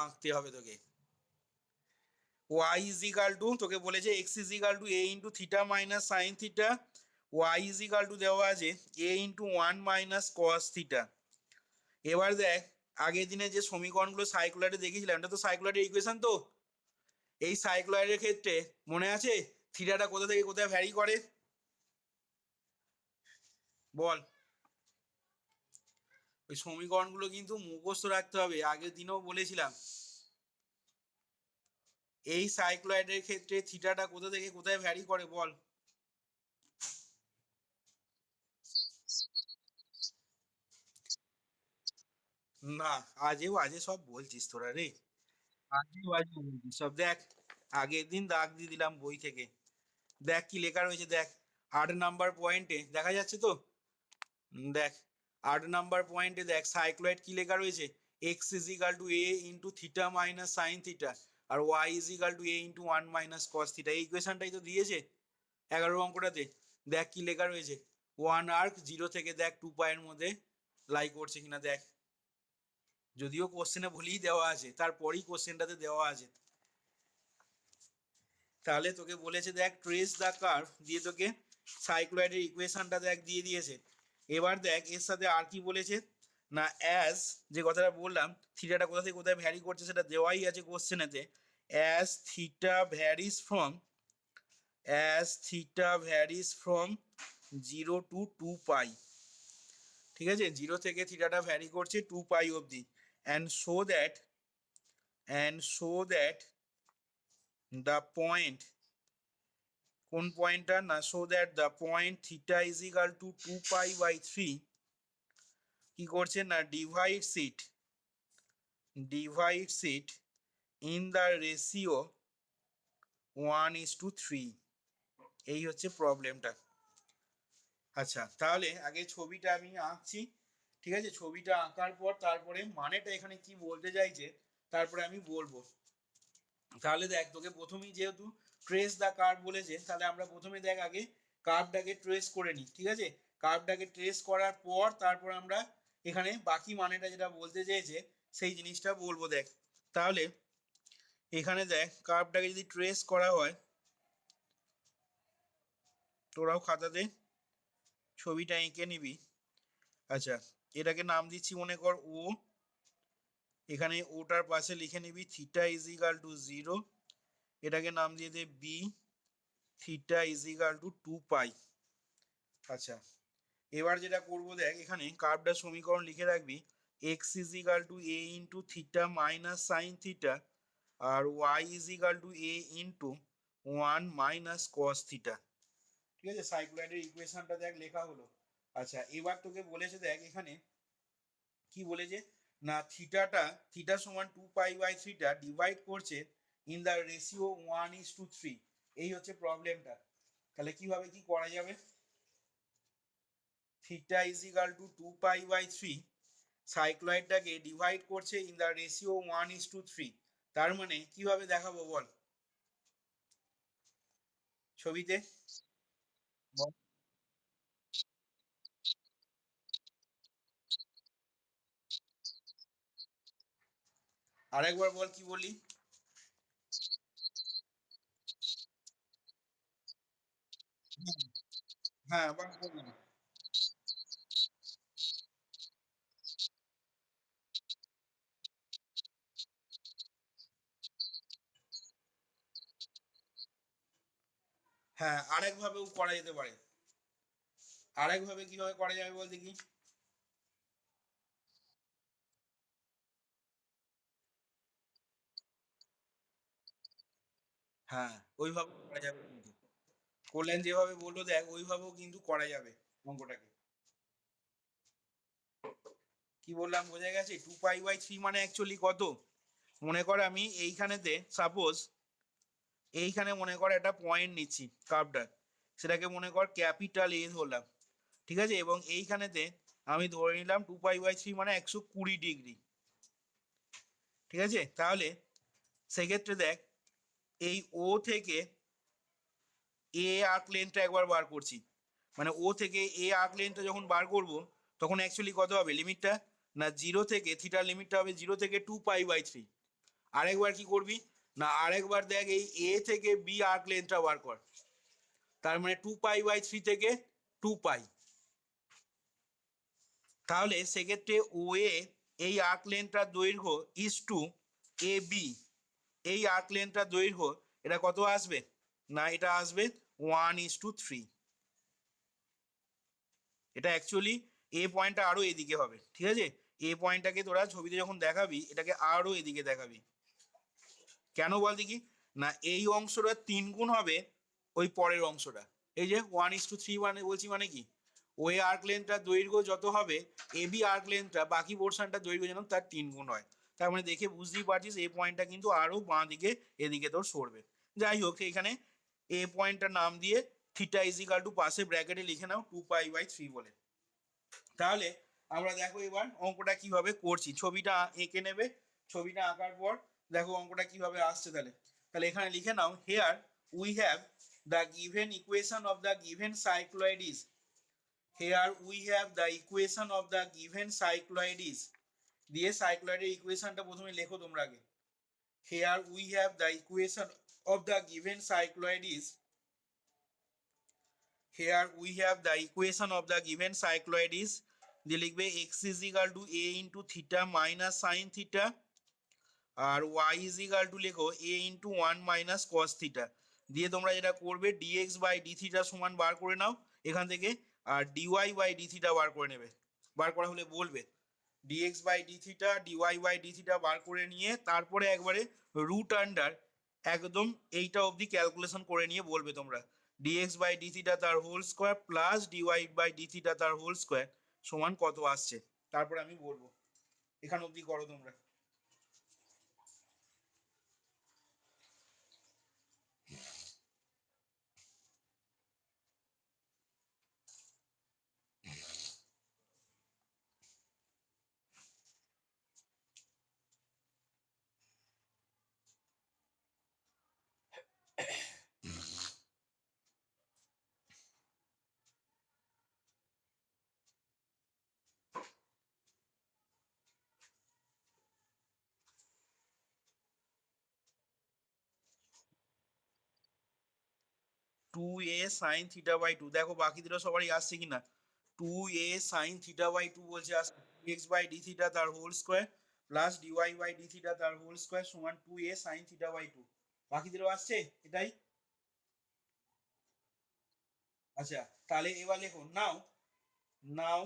আঁকতে হবে তোকে। ওয়াই ইজ ইকাল টু, তোকে বলেছে x is equal to a into theta minus sine theta, y is equal to দেওয়া আছে a into one minus cos theta. এবার দেখ আগের দিনে যে সমীকরণগুলো সাইক্লোয়ারে দেখেছিলাম, এটা তো সাইক্লোয়ারের ইকুয়েশন। তো এই সাইক্লোয়ারের ক্ষেত্রে মনে আছে থিটাটা কোথা থেকে কোথায় ভ্যারি করে বল? ওই সমীকরণগুলো কিন্তু মুখস্থ রাখতে হবে, আগের দিনেও বলেছিলাম। এই সাইক্লয়েডের ক্ষেত্রে থিটাটা কোথা থেকে কোথায় ভ্যারি করে বল? না, আজেও আজে সব বলছিস তোরা রে, আজেও আজে বলছিস সব। দেখ আগের দিন দাগ দিয়ে দিলাম বই থেকে, দেখ কি লেখা রয়েছে দেখ। 8 নাম্বার পয়েন্টে দেখা যাচ্ছে তো? দেখ 8 নাম্বার পয়েন্টে দেখ সাইক্লয়েড কি লেখা রয়েছে, x is equal to a into theta minus sine theta আর y is equal to a into one minus cos theta. এই ইকুয়েশনটাই তো দিয়েছে 11 অঙ্কটাতে। দেখ কি লেখা রয়েছে, ওয়ান আর্ক 0 থেকে দেখ 2 পায়ের মধ্যে লাই করছে কিনা দেখ। যদিও কোশ্চেনে ভুলেই দেওয়া আছে, তারপরেই কোশ্চেনটাতে দেওয়া আছে। তাহলে তোকে বলেছে দেখ ট্রেস দ্য কার্ভ দিয়ে তোকে সাইক্লয়েডের ইকুয়েশনটা দেখ দিয়ে দিয়েছে। এবার দেখ এর সাথে আর কি বলেছে না, অ্যাজ যে কথাটা বললাম থিটাটা কোথা থেকে কোথায় ভ্যারি করছে সেটা দেওয়াই আছে কোশ্চেনেতে। As theta varies from, as theta varies from 0 to 2 pi. ঠিক আছে, 0 থেকে থিটাটা ভ্যারি করছে 2 পাই অবধি। And show that, and show that the point, কোন পয়েন্টটা না, show that the point theta is equal to 2 পাই/3 কি করছে না, divides it, divides it in the ratio 1:3। এই হচ্ছে প্রবলেমটা। আচ্ছা তাহলে আগে ছবিটা আমি আঁকছি, ঠিক আছে? ছবিটা আঁকার পর তারপরে মানেটা এখানে কি বলতে চাইছে তারপরে আমি বলবো। তাহলে দেখ তোকে প্রথমেই যেহেতু ট্রেস দা কার্ভ বলেছে, তাহলে আমরা প্রথমে দেখ আগে কার্ভটাকে ট্রেস করে নিই, ঠিক আছে? কার্ভটাকে ট্রেস করার পর তারপর আমরা এখানে বাকি মানেটা যেটা বলতে চেয়েছে সেই জিনিসটা বলবো। দেখ তাহলে এখানে দেখ কার্ভটাকে যদি ট্রেস করা হয়, তোরাও খাতাতে ছবিটা এঁকে নিবি। আচ্ছা এটাকে নাম দিচ্ছি মনে কর ও, এখানে ওটার পাশে লিখে নিবি থিটা ইজ ইকাল টু 0, এটাকে নাম দিয়ে দে B, theta is equal to 2 pi. আচ্ছা এবার যেটা করবো দেখ এখানে কার্ভটার সমীকরণ লিখে রাখবি, x is equal to a into theta minus sine theta আর y is equal to a into one minus cos theta. ঠিক আছে, সাইক্লয়েডের ইকুয়েশনটা দেখ লেখা হলো। আচ্ছা এবার তোকে বলেছে দেখ এখানে কি বলেছে না, থিটাটা থিটা সমান 2 পাই/3টা ডিভাইড করছে ইন দ্য রেশিও 1:3। এই হচ্ছে প্রবলেমটা। তাহলে কিভাবে কি করা যাবে, থিটা ইজ ইকাল টু 2 পাই/3 সাইক্লয়েডটাকে ডিভাইড করছে ইন দ্য রেশিও 1:3। তার মানে কিভাবে দেখাবো বল ছবিতে? আরেকবার বল কি বলি? হ্যাঁ আবার বললাম। হ্যাঁ আরেকভাবেও করা যেতে পারে। আরেকভাবে কিভাবে করা যাবে বলতে কি? হ্যাঁ ওইভাবে করা যাবে কিন্তু, কল্যাণ যেভাবে বললো দেখ ওইভাবেও কিন্তু করা যাবে অঙ্কটাকে। কি বললাম বোঝা গেছে? 2 পাই/3 মানে অ্যাকচুয়ালি কত, মনে কর আমি এইখানেতে সাপোজ এইখানে মনে কর একটা পয়েন্ট নিচ্ছি কার্ভটার, সেটাকে মনে কর ক্যাপিটাল এ ধরলাম, ঠিক আছে? এবং এইখানেতে আমি ধরে নিলাম 2 পাই/3 মানে 120 ডিগ্রি, ঠিক আছে? তাহলে সেক্ষেত্রে দেখ এই ও থেকে এ আর্ক লেন্থটা একবার বার করছি, মানে ও থেকে এ আর্ক লেন্থটা যখন বার করব তখন অ্যাকচুয়ালি কত হবে লিমিটটা না, 0 থেকে থিটার লিমিটটা হবে 0 থেকে 2 পাই/3। আরেকবার কি করবি না, আরেকবার দেখ এই এ থেকে বি আর্ক লেন্থটা বার কর। তার মানে 2π/3 থেকে 2π। তাহলে সেক্ষেত্রে ও এ এই আর্ক লেন্থটার দৈর্ঘ্য ইজ টু এ বি, এই আর্ক লেন্থটার দৈর্ঘ্য এটা কত আসবে না, এটা আসবে 1:3। এটা অ্যাকচুয়ালি এ পয়েন্টটা আরো এদিকে হবে, ঠিক আছে? এ পয়েন্টটাকে তোরা ছবিতে যখন দেখাবি এটাকে আরো এদিকে দেখাবি। কেন বল দেখি না, এই অংশটা 3 গুণ হবে ওই পরের অংশটা। এই যে 1:3 মানে বলছি মানে কি, ওই আর্ক লেন্থটার দৈর্ঘ্য যত হবে এ বি আর্ক লেন্থটা বাকি পোর্শনটার দৈর্ঘ্য যেন তার 3 গুণ হয়। তার মানে দেখে বুঝতেই পারছিস এই পয়েন্টটা কিন্তু আরো বাঁ দিকে এদিকে তোর সরবে। যাই হোক, এখানে এ পয়েন্টটার নাম দিয়ে থিটা ইজিক্যাল টু পাশে ব্র্যাকেটে লিখে নাও 2π/3 বলে। তাহলে আমরা দেখো এবার অঙ্কটা কিভাবে করছি, ছবিটা এঁকে নেবে। ছবিটা আঁকার পর দেখো অঙ্কটা কিভাবে আসছে। তাহলে তাহলে এখানে লিখে নাও, here we have the given equation of the given cycloid is, here we have the equation of the given cycloid is, দিয়ে সাইক্লয়েডের ইকুয়েশনটা প্রথমে লেখো তোমরা আগে। Here we have the equation of the given cycloid is, here we have the equation of the given cycloid is, দিয়ে লিখবে x is equal to a into theta minus sin theta, R y is equal to লেখো a into 1 minus cos theta। দিয়ে তোমরা যেটা করবে dx by d theta সমান বার করে নাও এখান থেকে, আর dy by d theta বার করে নেবে। বার করা হলে বলবে dx by d theta dy by d theta বার করে নিয়ে তারপরে একবারে রুট আন্ডার একদম এইটা অবধি ক্যালকুলেশন করে নিয়ে বলবে তোমরা dx by d theta তার whole square plus dy by d theta তার হোল স্কোয়ার সমান কত আসছে, তারপরে আমি বলবো। এখান অবধি করো তোমরা। 2a sin theta by 2, দেখো বাকি দুটো সবারই আসছে কিনা। 2a sin theta by 2 বলছে আসছে, x by d theta তার whole square plus dy by d theta তার হোল স্কোয়ার সমান 2a sin theta by 2। বাকি দুটো আসছে এটাই। আচ্ছা তাহলে এবার লেখো নাও, নাও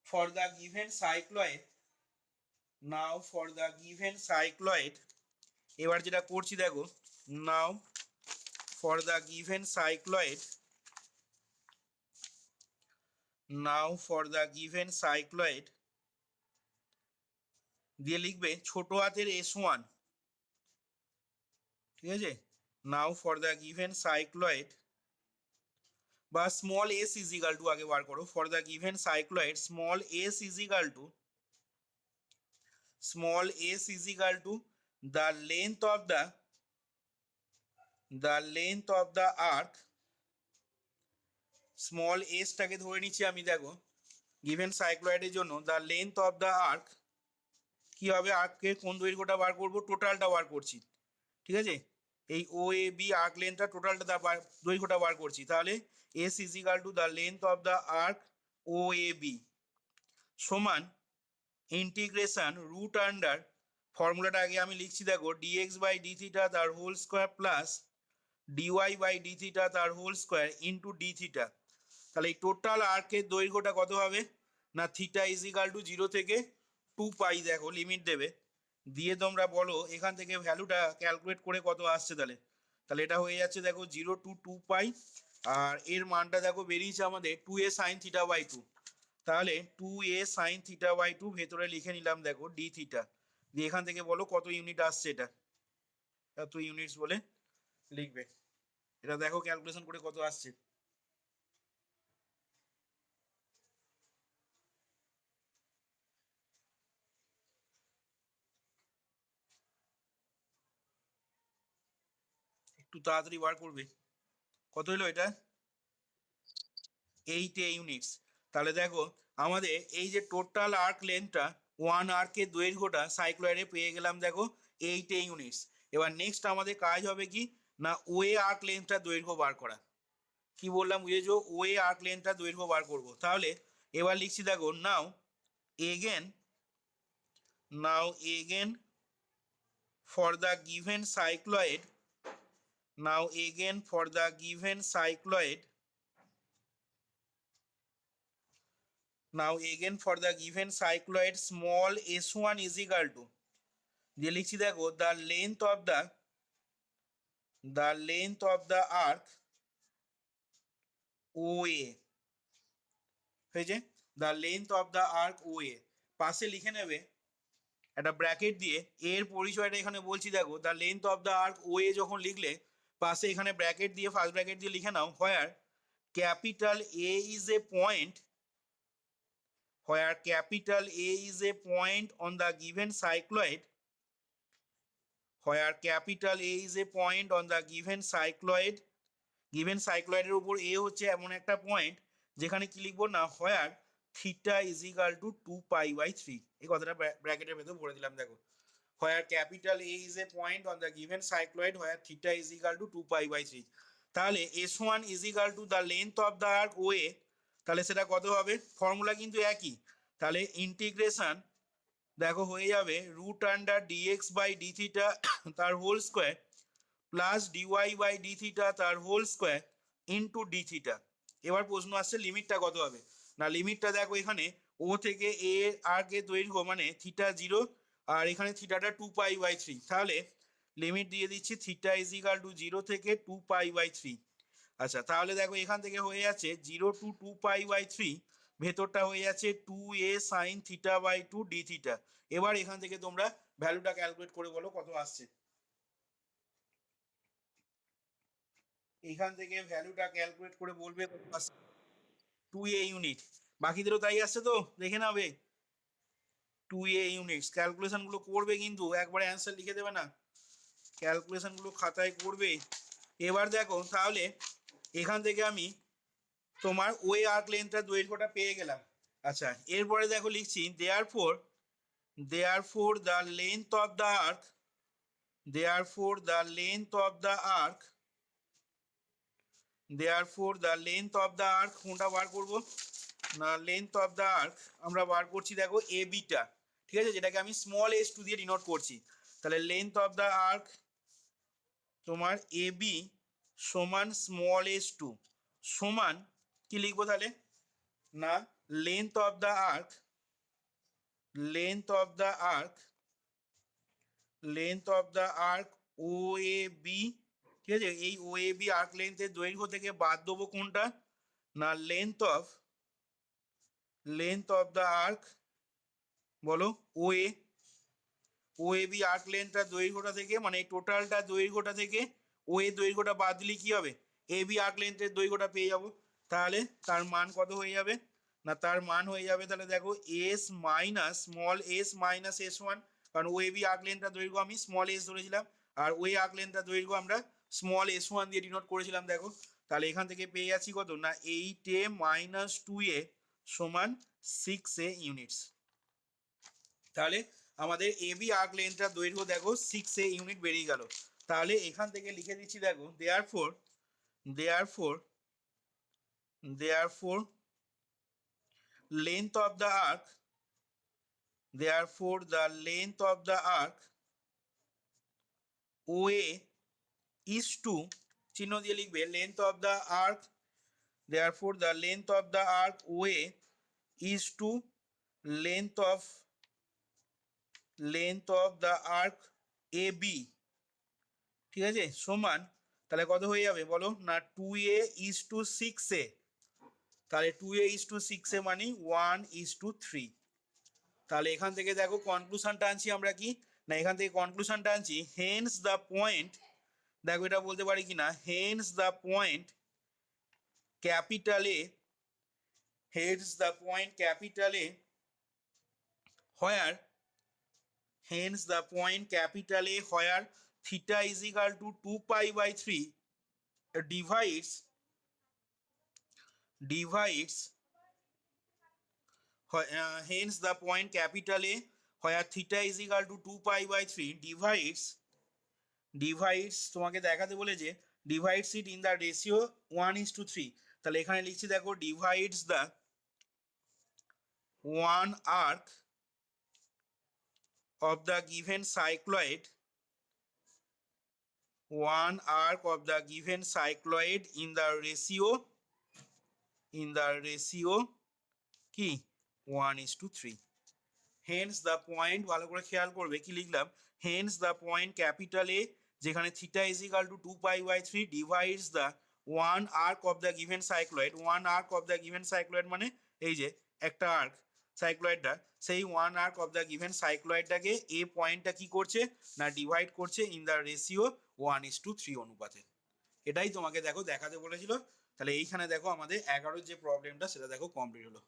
for the given cycloid, now for the given cycloid, এবার যেটা করছি দেখো, now for the given cycloid, now for the given cycloid দিয়ে লিখবে ছোট হাতের s1, ঠিক আছে? now for the given cycloid বা small s is equal to আগে বার করো, for the given cycloid small s is equal to, small s is equal to the length of the arc, small s টাকে ধরে নিচ্ছি আমি। দেখো given সাইক্লয়েডের জন্য the length of the arc কি হবে, আর্কের কোন দৈর্ঘ্যটা বার করব, টোটালটা বার করছি, ঠিক আছে? এই ও এ বি আর্ক লেন্থটা টোটালটা দৈর্ঘ্যটা বার করছি। তাহলে S is equal to the length of the arc O A B সমান ইন্টিগ্রেশন রুট আন্ডার, ফর্মুলাটা আগে আমি লিখছি দেখো, ডিএক্স বাই ডি থিটা তার whole square plus d y by d theta তার whole square into d theta. তাহলে এই টোটাল আর্কের দৈর্ঘ্যটা কত হবে না, থিটা ইজ ইকাল টু 0 থেকে 2π, দেখো লিমিট দেবে, দিয়ে তোমরা বলো এখান থেকে ভ্যালুটা ক্যালকুলেট করে কত আসছে। তাহলে তাহলে এটা হয়ে যাচ্ছে দেখো 0 to 2π, আর এর মানটা দেখো বেরিয়েছে আমাদের 2a sin থিটা বাই 2। তাহলে 2a sin থিটা বাই 2 ভেতরে লিখে নিলাম দেখো ডি থিটা, দিয়ে এখান থেকে বলো কত ইউনিট আসছে, এটা এত ইউনিটস বলে লিখবে। এটা দেখো ক্যালকুলেশন করে কত আসছে। একটু তাড়াতাড়ি বার করবে। কত হলো এটা, 8 ইউনিটস। তাহলে দেখো আমাদের এই যে টোটাল আর্ক লেন্থটা ওয়ান আর্কের দৈর্ঘ্যটা সাইক্লয়েডে পেয়ে গেলাম দেখো 8 ইউনিটস। এবার নেক্সট আমাদের কাজ হবে কি না ওয়ে আর্ক লেন্থটা দৈর্ঘ্য বার করা। কি বললাম বুঝেছো, ওয়ে আর্ক লেন্থটা দৈর্ঘ্য বার করব। তাহলে এবার লিখছি দেখো নাও again for the given cycloid now again for the given cycloid now again for the given cycloid small s1 is equal to দিয়ে লিখছি দেখো the length of the arc OA হয়েছে, the length of the arc OA পাশে লিখে নেবে একটা bracket দিয়ে এর পরিচয়টা এখানে বলছি দেখো the length of the arc way যখন লিখলে পাশে এখানে ব্র্যাকেট দিয়ে ফার্স্ট ব্র্যাকেট দিয়ে লিখে নাও where capital A is a point on the given cycloid given সাইক্লয়েডের উপর এ হচ্ছে এমন একটা পয়েন্ট যেখানে কি লিখবো না হোয়ার থিটা ইজ ইকাল টু 2π/3। এই কথাটা ব্র্যাকেটের ভেতর ভরে দিলাম দেখো where capital A is a point on the given cycloid where theta is equal to 2π/3। তাহলে S1 is equal to the length of the arc OA, তাহলে সেটা কত হবে, ফর্মুলা কিন্তু একই। তাহলে ইন্টিগ্রেশন দেখো হয়ে যাবে রুট আন্ডার dx/d থিটা তার whole square plus dy/d theta তার whole square into d theta. এবার প্রশ্ন আসছে লিমিটটা কত হবে, না লিমিটটা দেখো এখানে ও থেকে এ আর্কের দৈর্ঘ্য মানে থিটা 0 আর এখানে থিটাটা 2π/3, তাহলে লিমিট দিয়ে দিচ্ছি থিটা ইজ ইকাল টু 0 থেকে 2π/3। আচ্ছা তাহলে দেখো এখান থেকে হয়ে যাচ্ছে 0 to 2π/3, ভেতরটা হয়ে যাচ্ছে 2a sin θ/2 d থিটা। এবার এখান থেকে তোমরা ভ্যালুটা ক্যালকুলেট করে বলো কত আসছে। এখান থেকে ভ্যালুটা ক্যালকুলেট করে বলবে কত আসছে, 2a ইউনিট। বাকিদেরও তাই আসছে তো দেখে নাবে 2a ইউনিটস। ক্যালকুলেশনগুলো করবে কিন্তু একবারে অ্যান্সার লিখে দেবে না, ক্যালকুলেশনগুলো খাতায় করবে। এবার দেখো তাহলে এখান থেকে আমি তোমার ওয়ে আর্ক লেন্থটা দৈর্ঘ্যটা পেয়ে গেলাম। আচ্ছা এরপরে দেখো লিখছি therefore the length of the arc কোনটা বার করবো না লেন্থ অফ দ্য আর্ক আমরা বার করছি দেখো এ বিটা, ঠিক আছে, যেটাকে আমি স্মল s2 দিয়ে ডিনোট করছি। তাহলে লেন্থ অফ দ্য আর্ক তোমার এ বি সমান স্মল s2 সমান কি লিখবো তাহলে না length of the arc O A B, ঠিক আছে, এই ও এ বি আর্ক লেন্থের দৈর্ঘ্য থেকে বাদ দেবো কোনটা না লেন্থ অফ দ্য আর্ক বলো ও এ বি আর্ক লেন্থটার দৈর্ঘ্যটা থেকে মানে এই টোটালটা দৈর্ঘ্যটা থেকে ও এর দৈর্ঘ্যটা বাদ দিলে কি হবে এ বি আর্ক লেন্থের দৈর্ঘ্যটা পেয়ে যাবো। তাহলে তার মান কত হয়ে যাবে না তার মান হয়ে যাবে তাহলে দেখো S minus small S minus s1, কারণ ও এ বি আর্ক লেন্থটার দৈর্ঘ্য আমি স্মল এস ধরেছিলাম আর ওই আর্ক লেন্থটার দৈর্ঘ্য আমরা স্মল s1 দিয়ে ডিনোট করেছিলাম দেখো। তাহলে এখান থেকে পেয়ে যাচ্ছি কত না 8a মাইনাস 2a সমান 6a ইউনিটস। তাহলে আমাদের এ বি আর্ক লেন্থটার দৈর্ঘ্য দেখো 6a ইউনিট বেরিয়ে গেল। তাহলে এখান থেকে লিখে দিচ্ছি দেখো therefore length of the arc OA is to চিহ্ন দিয়ে লিখবে length of the arc OA is to length of the arc AB, ঠিক আছে, সমান তাহলে কত হয়ে যাবে বলো না 2a is to 6a, তাহলে 2a is to 6a মানে 1 is to 3। তাহলে এখান থেকে দেখো কনক্লুশনটা আনছি আমরা কি না এখান থেকে কনক্লুশনটা আনছি হেন্স দ্য পয়েন্ট, দেখো এটা বলতে পারি কি না Haynes the point capital A where theta is equal to 2π/3 divides hence the point capital A where theta is equal to 2 pi by 3 divides তোমাকে দেখাতে বলেছে divides it in the ratio 1:3, তাহলে এখানে লিখছি দেখো divides the one arc of the given cycloid in the ratio কি 1:3. Haynes the point, ভালো করে খেয়াল করবে কি লিখলাম, hence the point capital A যেখানে theta is equal to 2 pi by 3 divides the one arc of the given cycloid. One arc of the given cycloid মানে এই যে একটা আর্ক সাইক্লয়েডটা, সেই one arc of the given সাইক্লয়েডটাকে A পয়েন্টটা কি করছে না ডিভাইড করছে ইন দ্য রেশিও 1:3 অনুপাতে। এটাই তোমাকে দেখো দেখাতে বলেছিল। তাহলে এইখানে দেখো আমাদের 11 যে প্রবলেমটা সেটা দেখো কমপ্লিট হলো।